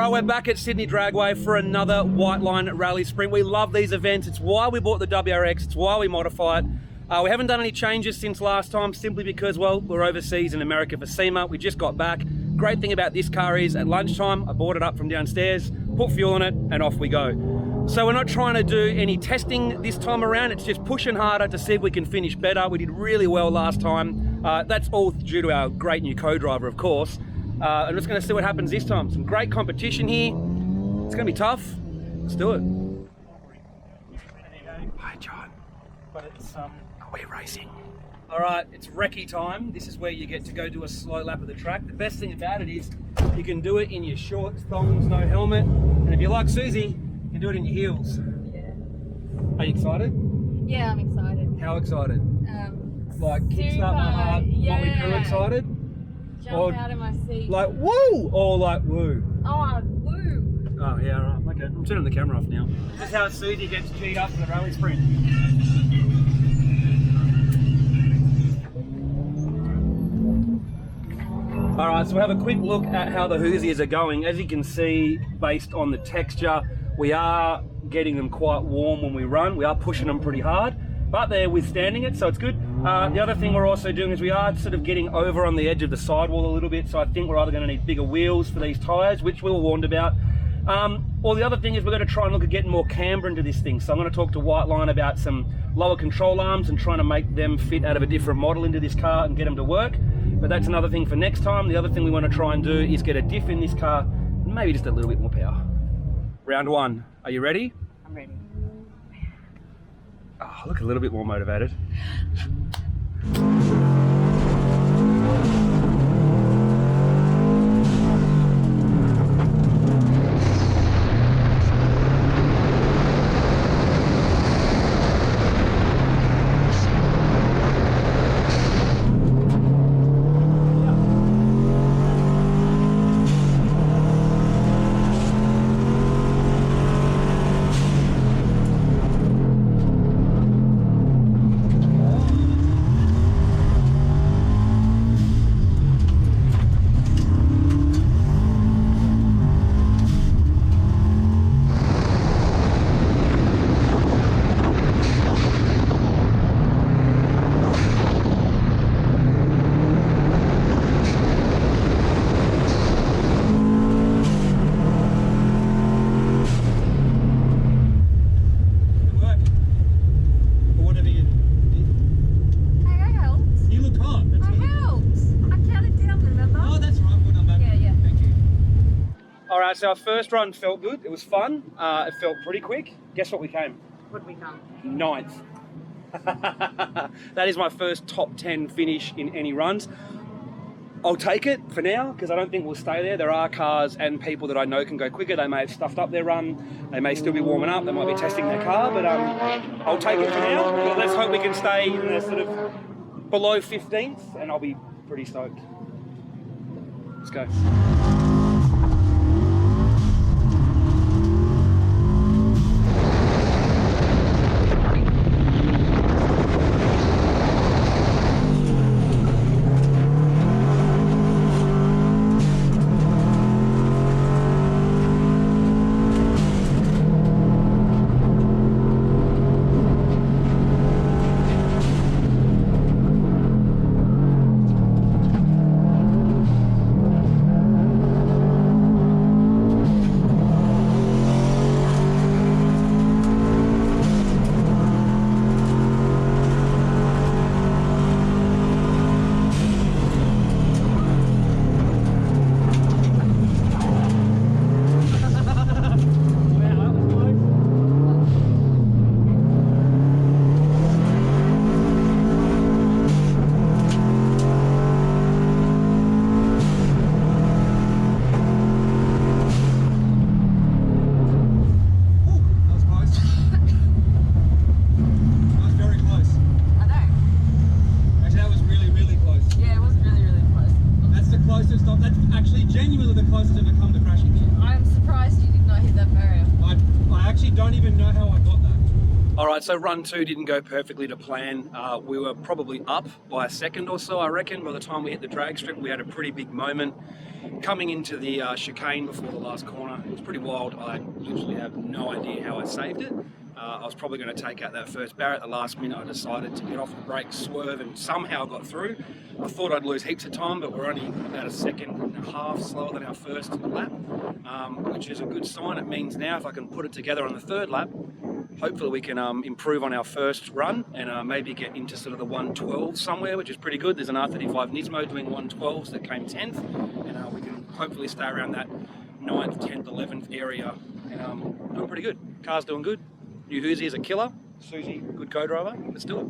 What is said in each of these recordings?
right, we're back at Sydney Dragway for another Whiteline Rally Sprint. We love these events. It's why we bought the WRX. It's why we modify it. We haven't done any changes since last time, simply because, well, we're overseas in America for SEMA. We just got back. Great thing about this car is at lunchtime, I bought it up from downstairs, put fuel in it, and off we go. So we're not trying to do any testing this time around. It's just pushing harder to see if we can finish better. We did really well last time. That's all due to our great new co-driver, of course. I'm just going to see what happens this time. Some great competition here. It's going to be tough. Let's do it. Hi, John. But it's are we racing? All right, it's recce time. This is where you get to go do a slow lap of the track. The best thing about it is you can do it in your shorts, thongs, no helmet. And if you're like Susie, you can do it in your heels. Yeah. Are you excited? Yeah, I'm excited. How excited? Like kickstart my heart, yeah. what we crew excited? Jump out of my seat. Like woo or like woo? Oh, woo. Oh yeah, all right. Okay, I'm turning the camera off now. This is how Susie gets G'd up for the rally sprint. All right, so we'll have a quick look at how the Hoosiers are going. As you can see, based on the texture, we are getting them quite warm when we run. We are pushing them pretty hard, but they're withstanding it, so it's good. The other thing we're also doing is we are sort of getting over on the edge of the sidewall a little bit, so I think we're either going to need bigger wheels for these tyres, which we were warned about. Or the other thing is we're going to try and look at getting more camber into this thing. So I'm going to talk to Whiteline about some lower control arms and trying to make them fit out of a different model into this car and get them to work. But that's another thing for next time. The other thing we want to try and do is get a diff in this car, and maybe just a little bit more power. Round one. Are you ready? I'm ready. Oh, look a little bit more motivated. So our first run felt good. It was fun. It felt pretty quick. Guess what we came? What did we come? 9th. That is my first top 10 finish in any runs. I'll take it for now because I don't think we'll stay there. There are cars and people that I know can go quicker. They may have stuffed up their run. They may still be warming up. They might be testing their car, but I'll take it for now. But let's hope we can stay in the sort of below 15th and I'll be pretty stoked. Let's go. I'm surprised you did not hit that barrier. I actually don't even know how I got that. All right, so run 2 didn't go perfectly to plan. We were probably up by a second or so, I reckon. By the time we hit the drag strip, we had a pretty big moment. Coming into the chicane before the last corner, it was pretty wild. I literally have no idea how I saved it. I was probably going to take out that first barrier at the last minute. I decided to get off the brakes, swerve, and somehow got through. I thought I'd lose heaps of time, but we're only about a second and a half slower than our first lap, which is a good sign. It means now if I can put it together on the third lap, hopefully we can improve on our first run and maybe get into sort of the 112 somewhere, which is pretty good. There's an R35 Nismo doing 112s that came 10th, and we can hopefully stay around that 9th, 10th, 11th area, and doing pretty good. Car's doing good. New Hoosier is a killer. Susie, good co-driver. Let's do it.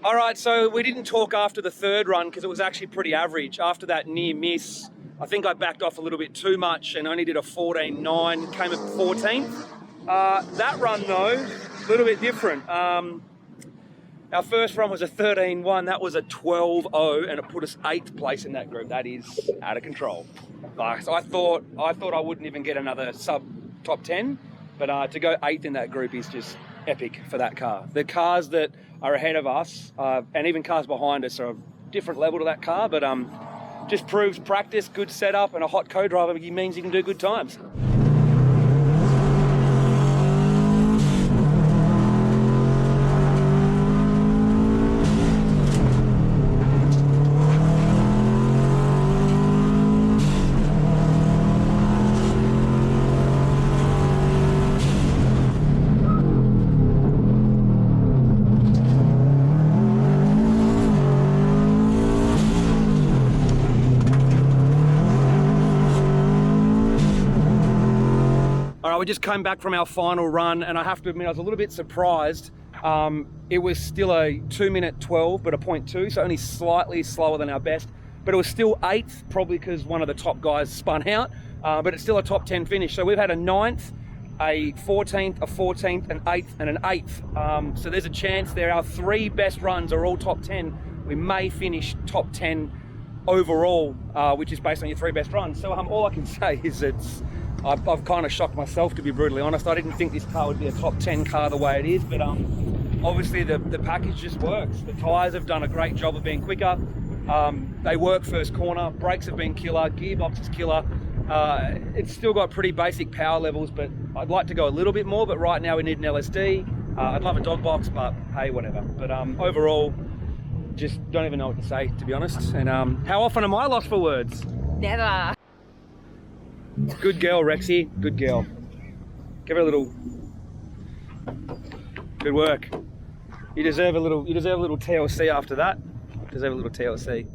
All right, so we didn't talk after the third run because it was actually pretty average. After that near miss, I think I backed off a little bit too much and only did a 14.9, came at 14th. That run though, a little bit different. Our first run was a 13.1, that was a 12.0, and it put us 8th place in that group. That is out of control. So I thought I wouldn't even get another sub top 10, but to go 8th in that group is just epic for that car. The cars that are ahead of us, and even cars behind us, are a different level to that car, but just proves practice, good setup, and a hot co-driver means you can do good times. We just came back from our final run, and I have to admit I was a little bit surprised. It was still a 2:12, but a 0.2, so only slightly slower than our best. But it was still 8th, probably because one of the top guys spun out. But it's still a top 10 finish. So we've had a 9th, a 14th, a 14th, an 8th, and an 8th. So there's a chance there. Our 3 best runs are all top 10. We may finish top 10 overall, which is based on your 3 best runs. So all I can say is I've kind of shocked myself, to be brutally honest. I didn't think this car would be a top 10 car the way it is, but obviously the package just works. The tyres have done a great job of being quicker. They work first corner, brakes have been killer, gearbox is killer. It's still got pretty basic power levels, but I'd like to go a little bit more, but right now we need an LSD. I'd love a dog box, but hey, whatever. But overall, just don't even know what to say, to be honest. And how often am I lost for words? Never. Good girl, Rexy. Good girl. Give her a little. Good work. You deserve a little. You deserve a little TLC after that. You deserve a little TLC.